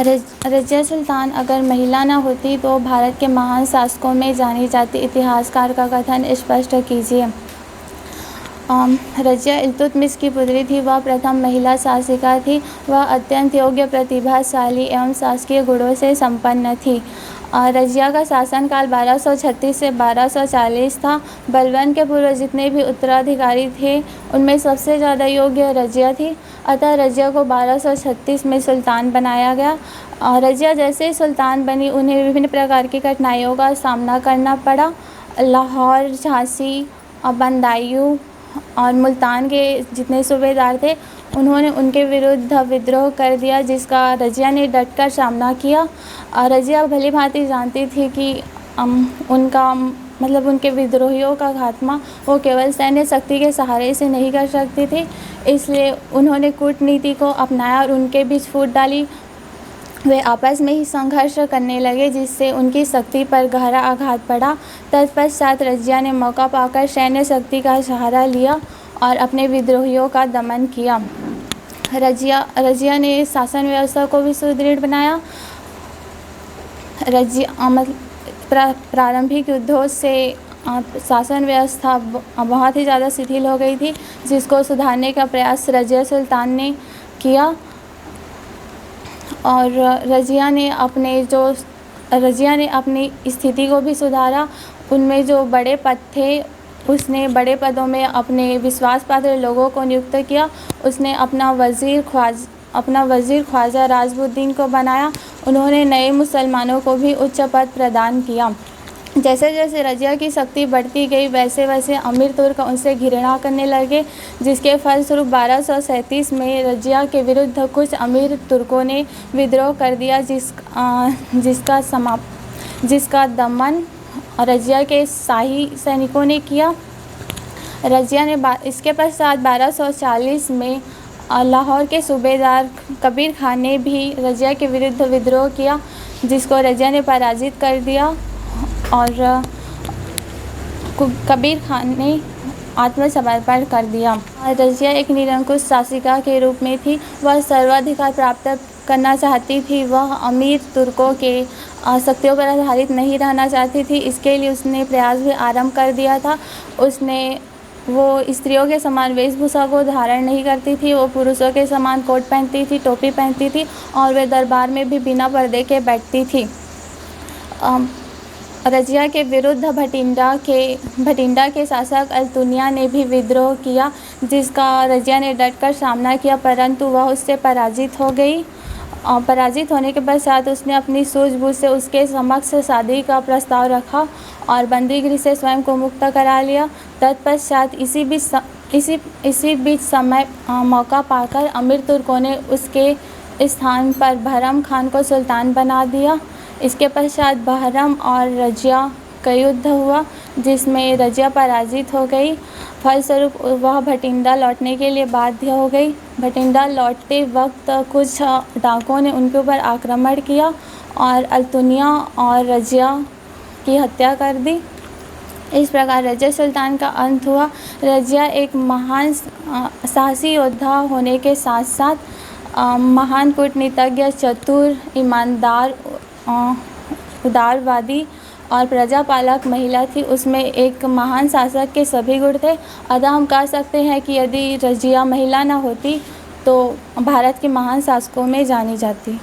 रज़िया सुल्तान अगर महिला न होती तो भारत के महान शासकों में जानी जाती। इतिहासकार का कथन स्पष्ट कीजिए। रज़िया इल्तुतमिश की पुत्री थी। वह प्रथम महिला शासिका थी। वह अत्यंत योग्य, प्रतिभाशाली एवं शासकीय गुणों से संपन्न थी। रज़िया का शासनकाल 1236 से 1240 था। बलबन के पूर्व जितने भी उत्तराधिकारी थे उनमें सबसे ज़्यादा योग्य रज़िया थी। अतः रज़िया को 1236 में सुल्तान बनाया गया। रज़िया जैसे ही सुल्तान बनी उन्हें विभिन्न प्रकार की कठिनाइयों का सामना करना पड़ा। लाहौर, झांसी, बदायूं और मुल्तान के जितने सूबेदार थे उन्होंने उनके विरुद्ध विद्रोह कर दिया, जिसका रज़िया ने डटकर सामना किया। रज़िया भली भांति जानती थी कि उनके विद्रोहियों का खात्मा वो केवल सैन्य शक्ति के सहारे से नहीं कर सकती थी। इसलिए उन्होंने कूटनीति को अपनाया और उनके बीच फूट डाली। वे आपस में ही संघर्ष करने लगे, जिससे उनकी शक्ति पर गहरा आघात पड़ा। तत्पश्चात रज़िया ने मौका पाकर सैन्य शक्ति का सहारा लिया और अपने विद्रोहियों का दमन किया। रज़िया ने शासन व्यवस्था को भी सुदृढ़ बनाया। प्रारंभिक युद्धों से शासन व्यवस्था बहुत ही ज़्यादा शिथिल हो गई थी, जिसको सुधारने का प्रयास रज़िया सुल्तान ने किया। और रज़िया ने अपनी स्थिति को भी सुधारा। उनमें जो बड़े पद थे उसने बड़े पदों में अपने विश्वास पात्र लोगों को नियुक्त किया। उसने अपना वज़ीर ख्वाजा राजबुद्दीन को बनाया। उन्होंने नए मुसलमानों को भी उच्च पद प्रदान किया। जैसे जैसे रज़िया की शक्ति बढ़ती गई वैसे वैसे अमीर तुर्क उनसे घृणा करने लगे, जिसके फलस्वरूप 1237 में रज़िया के विरुद्ध कुछ अमीर तुर्कों ने विद्रोह कर दिया, जिसका दमन रज़िया के शाही सैनिकों ने किया। रज़िया ने इसके पश्चात 1240 में लाहौर के सूबेदार कबीर खान ने भी रज़िया के विरुद्ध विद्रोह किया, जिसको रज़िया ने पराजित कर दिया और कबीर खान ने आत्मसमर्पण कर दिया। रज़िया एक निरंकुश शासिका के रूप में थी। वह सर्वाधिकार प्राप्त करना चाहती थी। वह अमीर तुर्कों के शक्तियों पर आधारित नहीं रहना चाहती थी। इसके लिए उसने प्रयास भी आरंभ कर दिया था। वो स्त्रियों के समान वेशभूषा को धारण नहीं करती थी। वो पुरुषों के समान कोट पहनती थी, टोपी पहनती थी और वे दरबार में भी बिना पर्दे के बैठती थी। रज़िया के विरुद्ध भटिंडा के शासक अल्तुनिया ने भी विद्रोह किया, जिसका रज़िया ने डटकर सामना किया, परंतु वह उससे पराजित हो गई। पराजित होने के पश्चात उसने अपनी सूझबूझ से उसके समक्ष शादी का प्रस्ताव रखा और बंदीगृह से स्वयं को मुक्त करा लिया। तत्पश्चात इसी बीच मौका पाकर अमीर तुर्कों ने उसके स्थान पर बहरम खान को सुल्तान बना दिया। इसके पश्चात बहरम और रज़िया का युद्ध हुआ, जिसमें रज़िया पराजित हो गई। फलस्वरूप वह भटिंडा लौटने के लिए बाध्य हो गई। भटिंडा लौटते वक्त कुछ डाकुओं ने उनके ऊपर आक्रमण किया और अल्तुनिया और रज़िया की हत्या कर दी। इस प्रकार रज़िया सुल्तान का अंत हुआ। रज़िया एक महान साहसी योद्धा होने के साथ साथ महान कूटनीतिज्ञ, चतुर, ईमानदार, उदारवादी और प्रजापालक महिला थी। उसमें एक महान शासक के सभी गुण थे। अतः हम कह सकते हैं कि यदि रज़िया महिला न होती तो भारत के महान शासकों में जानी जाती।